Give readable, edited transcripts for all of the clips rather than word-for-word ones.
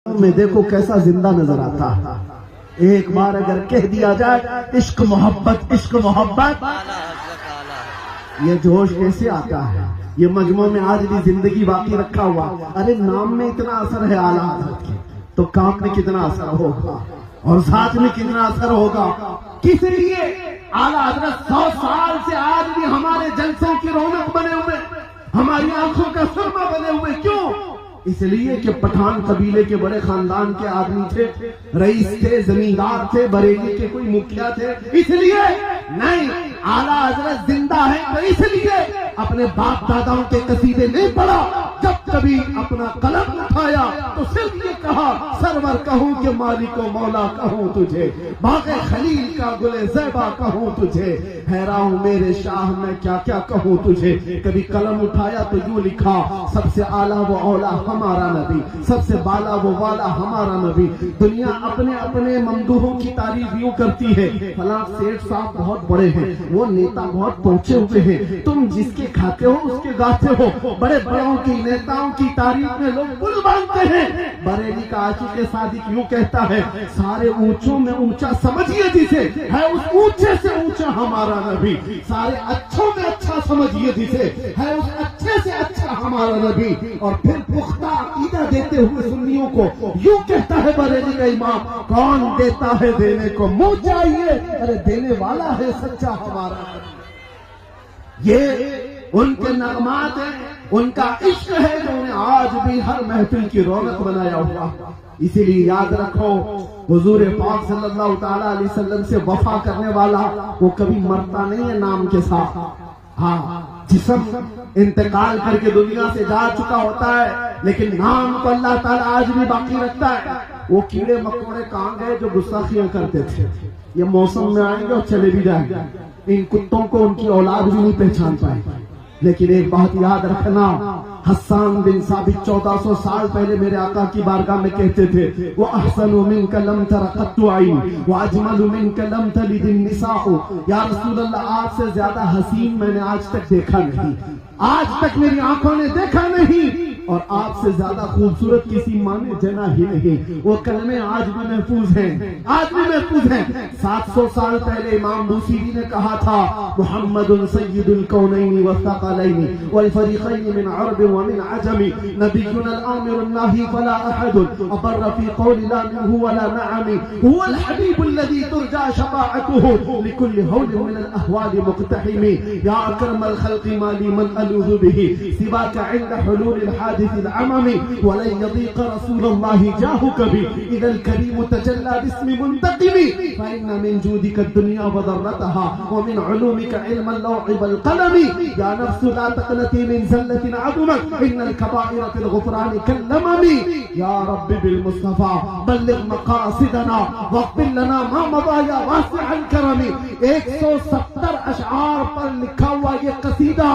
में देखो कैसा जिंदा नजर आता है। एक बार अगर कह दिया जाए इश्क मोहब्बत, ये जोश कैसे आता है। ये मजमू में आज भी जिंदगी बाकी रखा हुआ। अरे नाम में इतना असर है आला हज़रत के, तो काम में कितना असर होगा और साथ में कितना असर होगा। किस लिए आला हज़रत 100 साल से आज भी हमारे जलसों की रौनक बने हुए, हमारी आंखों का सुरमा बने हुए। क्यों? इसलिए कि पठान कबीले के बड़े खानदान के आदमी थे, रईस थे, जमींदार थे, बरेली के कोई मुखिया थे। इसलिए नहीं, आला हज़रत जिंदा है तो इसलिए अपने बाप दादाओं के कसीदे नहीं पढ़ा। जब कभी अपना कलम उठाया तो सिर्फ ये कहा, सरवर कहूं कि मालिक व मौला कहूं तुझे, बाग़े खलील का गुले ज़ैबा कहूं तुझे, हैरान मेरे शाह मैं क्या क्या कहूं तुझे। कभी कलम उठाया तो यूं लिखा, सबसे आला वो औला हमारा नबी, सबसे बाला वो वाला हमारा नबी। दुनिया अपने अपने ममदूहों की तारीफ यूं करती है, फलां सेठ साहब बहुत बड़े हैं, वो नेता बहुत पहुंचे हुए हैं। तुम जिसके खाते हो उसके गाते हो। बड़े बड़ों की नेताओं की तारीफ में लोग पुल बांधते हैं। बरेली का आशिक़ सादिक यूं कहता है, सारे ऊंचों में ऊंचा समझिए जिसे, है उस ऊंचे से ऊंचा हमारा नबी। सारे अच्छों में अच्छा समझिए जिसे, है उस अच्छे से अच्छा हमारा नबी। और फिर पुख्ता अकीदा देते हुए सुन्नियों को यूं कहता है बरेली का इमाम, कौन देता है देने को मुंह चाहिए, अरे देने वाला है सच्चा हमारा। ये उनके नगमात है, उनका इश्क है जो उन्हें आज भी हर महफिल की रौनक बनाया हुआ। इसीलिए याद रखो, हुजूर पाक सल्लल्लाहु तआला अलैहि वसल्लम से वफा करने वाला वो कभी मरता नहीं है नाम के साथ। हाँ, जिस्म इंतकाल करके दुनिया से जा चुका होता है, लेकिन नाम को अल्लाह ताला आज भी बाकी रखता है। वो कीड़े मकोड़े कहाँ गए जो गुस्ताखियां करते थे, ये मौसम में आएंगे और चले भी जाएंगे। इन कुत्तों को उनकी औलाद भी नहीं पहचान पाएगी। लेकिन एक बात याद रखना, हस्सान बिन साबित 1400 साल पहले मेरे आका की बारगाह में कहते थे, वो अहसनु मिनका लम तरा कत्तु आइन व अजमलु मिनका लम तलिद निसाउ। या रसूल अल्लाह, आपसे ज्यादा हसीन मैंने आज तक देखा नहीं, आज तक मेरी आंखों ने देखा नहीं, और आपसे ज्यादा खूबसूरत किसी माँ ने जना ही नहीं। वो कलमे आज भी महफूज हैं, आज भी महफूज हैं। 700 साल पहले इमाम बूसीरी ने कहा था, मुहम्मदुन सय्यिदुल कौनैनि व थक़लैनि वल फरीक़ैनि मिन अरब व मिन अजमी, नबियुन अल आमिरुन नाही फला अहदुन अबर फी क़ौलि ला मिनहु व ला नअमी, हुवल हबीबुल लज़ी तुरजा शफ़ाअतुहु लिकुल्लि हौलिन मिन अल अहवालि मुक़तहिमी, या अकरमल ख़ल्क़ि मा ली मन अलूज़ु बिही सिवाका इंद हुलूलिल हादिसिल अममी, व लन यज़ीक़ रसूलुल्लाहि जाहु कभी इदल करीम तजल्ला बिस्मि मुंतक़िमी, फ इन्न मिन जूदिका दुनिया व दर्रतहा व मिन उलूमिका इल्मल लौहि वल क़लमी, या नफ्सु ला तक़नती मिन ज़ल्लतिन अज़मत इन्नल कबाइर फिल गुफ़रान कल्लममी, या रब्बी बिल मुस्तफ़ा बल्लिग़ मक़ासिदना वग़फ़िर लना मा मज़ा या वासिअल करमी। 170 अशआर पर लिखा हुआ ये कसीदा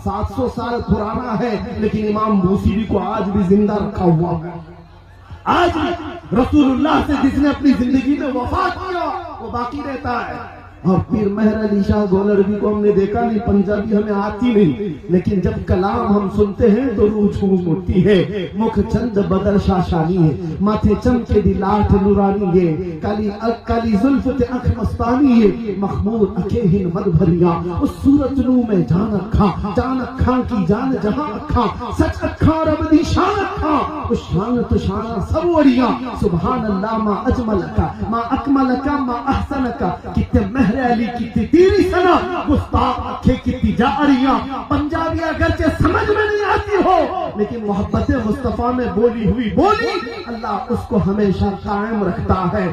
700 साल पुराना है, लेकिन इमाम बूसीरी को आज भी जिंदा रखा हुआ है। आज भी रसूलुल्लाह से जिसने अपनी जिंदगी में वफा किया वो बाकी रहता है। और फिर मेहर अली शाह गोलरवी को हमने देखा नहीं, पंजाबी हमें आती नहीं, लेकिन जब कलाम हम सुनते हैं तो रूह झूम उठती है। मुख चंद बदल शाशानी है, माथे चमके दी लाठ नूरानी है, काली जुल्फ ते अख मस्तानी है, मखमूर अखे हिन मद भरिया, उस सूरत नू में जान अखा की जान जहां अखा, सच अखा रब दी शान अखा, उस शान तो शान सब वड़िया, सुभान अल्लाह मा अजमलका मा अकमलका मा अहसनका, कितने मेहर अली कितनी तेरी सना, गुस्ताख आंखें कितनी जारियां। पंजाबी अगरचे समझ में नहीं आती हो, लेकिन मोहब्बत मुस्तफा में बोली हुई बोली अल्लाह उसको हमेशा कायम रखता है।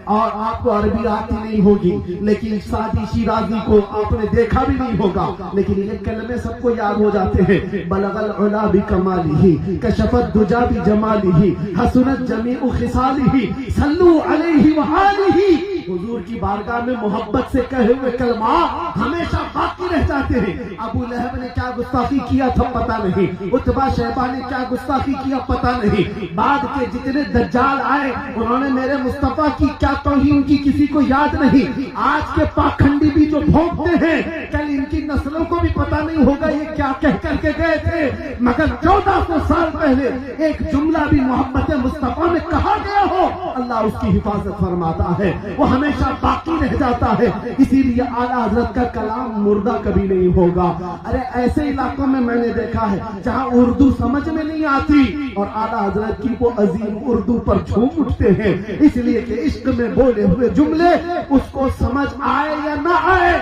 और आपको अरबी आती नहीं होगी, लेकिन सादी शिराजी को आपने देखा भी नहीं होगा, लेकिन ये कलमे सबको याद हो जाते हैं। बलगल उला बि कमालिही कशफत दुजा बि जमालिही हसनत जमीउ खिसालिही सल्लू अलैहि व आलिही, हुजूर की बारगाह में मोहब्बत से कहे हुए कलमा हमेशा बाकी रह जाते हैं। अबू लहब ने क्या गुस्ताखी किया था पता नहीं, उतबा शैबा ने क्या गुस्ताखी किया पता नहीं, बाद के जितने दज्जाल आए उन्होंने मेरे मुस्तफा की क्या तौहीन की किसी को याद नहीं। आज के पाखंडी भी जो भोंकते हैं कल इनकी नस्लों को भी पता नहीं होगा ये क्या कह करके गए थे, मगर 1400 साल पहले एक जुमला भी मोहब्बत मुस्तफा में कहा गया हो अल्लाह उसकी हिफाजत फरमाता है, वो हमेशा बाकी रह जाता है। इसीलिए आला हजरत का कलाम मुर्दा कभी नहीं होगा। अरे ऐसे इलाकों में मैंने देखा है जहां उर्दू समझ में नहीं आती और आला हजरत की वो अजीम उर्दू पर झूम उठते हैं, इसलिए कि इश्क में बोले हुए जुमले उसको समझ आए या ना आए,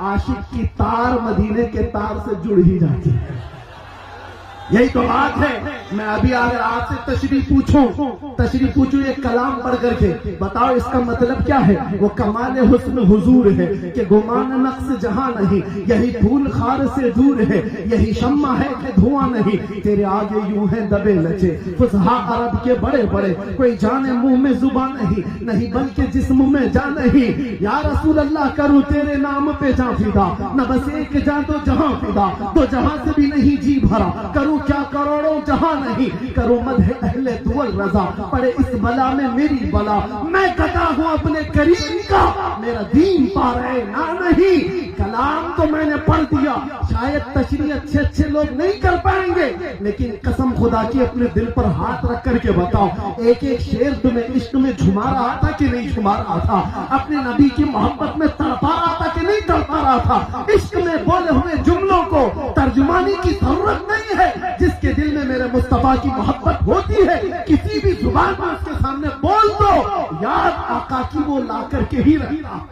आशिक की तार मदीने के तार से जुड़ ही जाती है। यही तो बात है। मैं अभी अगर आपसे तशरीह पूछूं एक कलाम पढ़ करके बताओ इसका मतलब क्या है। वो कमाल हुस्न हुजूर है कि गुमान नक्स जहां नहीं, यही फूल खार से दूर है, यही शम्मा है कि धुआं नहीं, तेरे आगे यूं है दबे लचे फुसहा अरब के बड़े बड़े, कोई जाने मुंह में जुबान नहीं बल्कि जिस्म में जान नहीं। या रसूल अल्लाह करूं तेरे नाम पे जान फिदा, न बस एक जान तो जहां फिदा, तो जहां से भी नहीं जी भरा, करूं क्या करोड़ों जहां नहीं, करो मदह अहले दुअल रजा, पड़े इस बला में मेरी बला, मैं कटा हूं अपने करीम का, मेरा दीन पा रहे ना नहीं। कलाम तो मैंने पढ़ दिया, शायद तशरीह अच्छे लोग नहीं कर पाएंगे, लेकिन कसम खुदा की अपने दिल पर हाथ रख करके बताओ एक एक शेर तुम्हें इश्क में झुमा रहा था कि नहीं झुमा रहा था, अपने नबी की मोहब्बत में तड़पा रहा था कि नहीं तड़पा रहा था। इश्क में बोले हुए जुमलों को तर्जुमानी की जरूरत नहीं है, जिसके दिल में मेरे मुस्तफा की मोहब्बत होती है किसी भी जुबान में उसके सामने बोल दो, याद आका की वो ला करके ही रखता।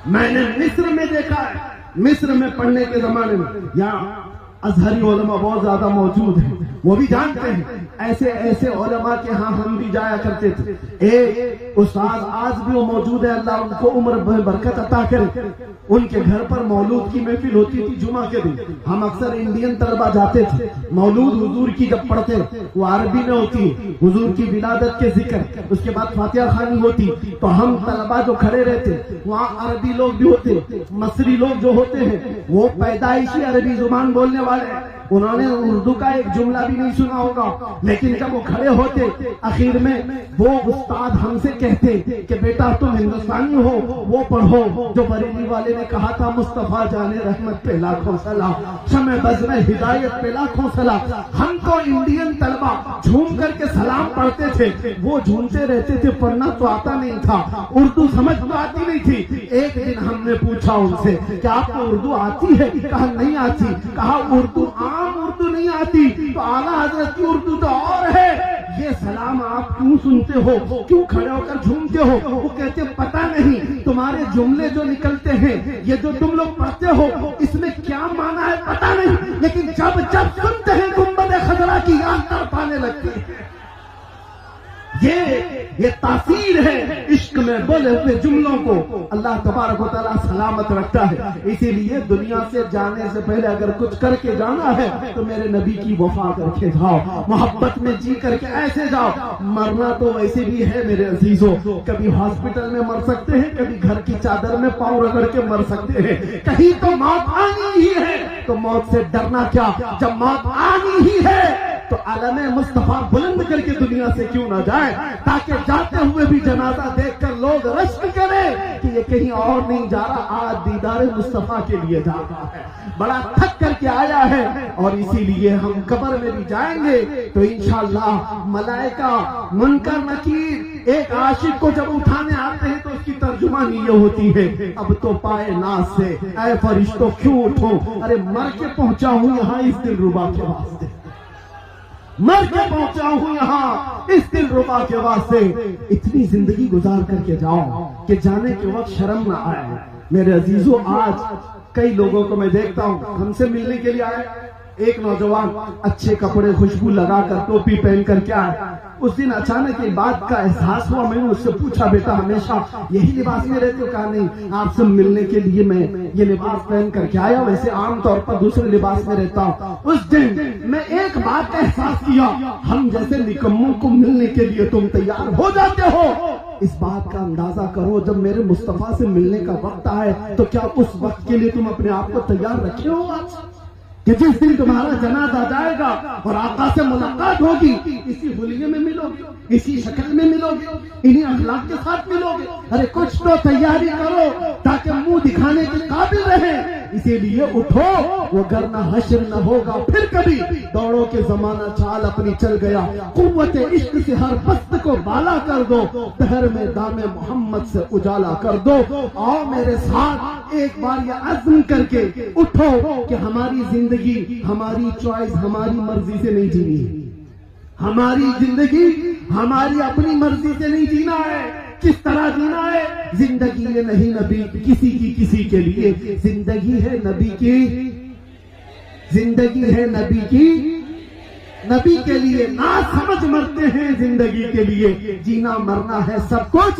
मैंने मिस्र में देखा है, मिस्र में पढ़ने के जमाने में यहाँ अजहरी उलमा बहुत ज्यादा मौजूद हैं, वो भी जानते हैं ऐसे उलमा के यहाँ हम भी जाया करते थे। एक उस्ताद आज भी वो मौजूद है, अल्लाह उनको उम्र बरकत अता करे। उनके घर पर मौलूद की महफिल होती थी जुमा के दिन, हम अक्सर इंडियन तलबा जाते थे। मौलूद हुजूर की जब पढ़ते वो अरबी में होती, हुजूर की विलादत के जिक्र, उसके बाद फातिहा खानी होती, तो हम तलबा जो खड़े रहते वहाँ अरबी लोग भी होते, मसरी लोग जो होते हैं वो पैदाइशी अरबी जुबान बोलने वाले, उन्होंने उर्दू का एक जुमला भी नहीं सुना होगा, लेकिन जब वो खड़े होते आखिर में वो उस्ताद हमसे कहते कि बेटा तुम हिंदुस्तानी हो वो पढ़ो जो बरेली वाले ने कहा था, मुस्तफा जाने रहमत पे लाखों सलाम, शमे बज़ में हिदायत पे लाखों सलाम। हम तो इंडियन तलबा झूम करके सलाम पढ़ते थे, वो झूमते रहते थे, पढ़ना तो आता नहीं था, उर्दू समझ तो आती नहीं थी। एक दिन हमने पूछा उनसे कि आपको उर्दू आती है? कहा नहीं आती। कहा उर्दू उर्दू नहीं आती तो आला हजरत की उर्दू तो और है, ये सलाम आप क्यों सुनते हो, क्यों खड़े होकर झूमते हो? वो कहते पता नहीं, तुम्हारे जुमले जो निकलते हैं ये जो तुम लोग पढ़ते हो इसमें क्या माना है पता नहीं, लेकिन जब जब सुनते हैं गुंबद खजरा की याद कर पाने लगती है। ये तासीर है इश्क में बोले हुए जुमलों को अल्लाह तबारक व तआला सलामत रखता है। इसीलिए दुनिया से जाने से पहले अगर कुछ करके जाना है तो मेरे नबी की वफा करके जाओ, मोहब्बत में जी करके ऐसे जाओ। मरना तो वैसे भी है मेरे अजीजों, कभी हॉस्पिटल में मर सकते हैं, कभी घर की चादर में पांव रगड़ के मर सकते हैं, कहीं तो मौत आनी ही है, तो मौत से डरना क्या, जब मौत आनी ही है तो आलमे मुस्तफा बुलंद करके दुनिया से क्यों ना जाए, ताकि जाते हुए भी जनाजा देखकर लोग रश्क करें कि ये कहीं और नहीं जा रहा, आज दीदार मुस्तफा के लिए जा रहा है, बड़ा थक करके आया है। और इसीलिए हम कब्र में भी जाएंगे तो इंशाअल्लाह मलाइका मुनकर नकीर एक आशिक को जब उठाने आते हैं तो उसकी तर्जुमानी ये होती है, अब तो पाए नाज से ऐ फरिश्तों क्यों उठो, अरे मर के पहुंचा हूं यहाँ इस दिलरुबा के वास्ते, मर के पहुंचा हूं यहाँ इस दिलरुबा के वास्ते। इतनी जिंदगी गुजार करके जाओ कि जाने के वक्त शर्म ना आए। मेरे अजीजों आज कई लोगों को मैं देखता हूं हमसे मिलने के लिए आए, एक नौजवान अच्छे कपड़े खुशबू लगाकर टोपी पहन कर क्या है, उस दिन अचानक एक बात का एहसास हुआ। मैंने उससे पूछा बेटा हमेशा यही लिबास में रहते हो? कहा नहीं, आपसे मिलने के लिए मैं ये लिबास पहन कर के आया, वैसे आमतौर पर दूसरे लिबास में रहता हूँ। उस दिन मैं एक बात का एहसास किया, हम जैसे निकम्मों को मिलने के लिए तुम तैयार हो जाते हो, इस बात का अंदाजा करो, जब मेरे मुस्तफा से मिलने का वक्त आए तो क्या उस वक्त के लिए तुम अपने आप को तैयार रखे हो आज कि जिस दिन तुम्हारा जनाजा जाएगा और आका से मुलाकात होगी, इसी हुलिये में मिलोगे, इसी शक्ल में मिलोगे, इन्हीं अखलाक के साथ मिलोगे। अरे कुछ तो तैयारी करो ताकि मुंह दिखाने के काबिल रहे। इसीलिए उठो, वो गरना हश्र न होगा फिर कभी, दौड़ो के जमाना चाल अपनी चल गया, कुव्वत इश्क से हर बस्त को बाला कर दो, दहर में दामे मोहम्मद से उजाला कर दो। आओ मेरे साथ एक बार ये अज़्म करके उठो कि हमारी जिंदगी, हमारी चॉइस, हमारी मर्जी से नहीं जीनी है। हमारी जिंदगी हमारी अपनी मर्जी से नहीं जीना है। किस तरह जीना है? जिंदगी ये नहीं नबी किसी की किसी के लिए, जिंदगी है नबी की, जिंदगी है नबी की, नबी के लिए। ना समझ मरते हैं जिंदगी के लिए, जीना मरना है सब कुछ।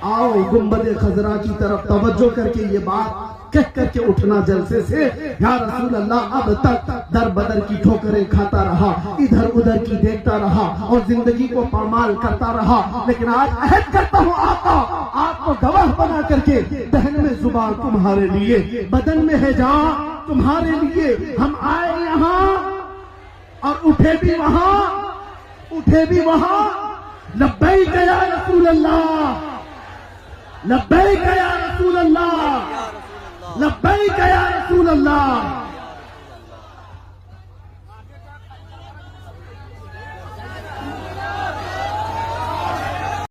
आओ गुंबद खजरा की तरफ तवज्जो करके ये बात कह करके उठना जलसे से, या रसूल अल्लाह अब तक दर बदर की ठोकरें खाता रहा, इधर उधर की देखता रहा और जिंदगी को पामाल करता रहा, लेकिन आज अहद करता हूँ आका, आपको गवाह बना करके, दहन में जुबान तुम्हारे लिए, बदन में है जान तुम्हारे लिए। हम आए यहाँ और उठे भी वहां, उठे भी वहां। लब्बैक या रसूल अल्लाह, लब्बैक या रसूल अल्लाह, लब्बैक या रसूल अल्लाह।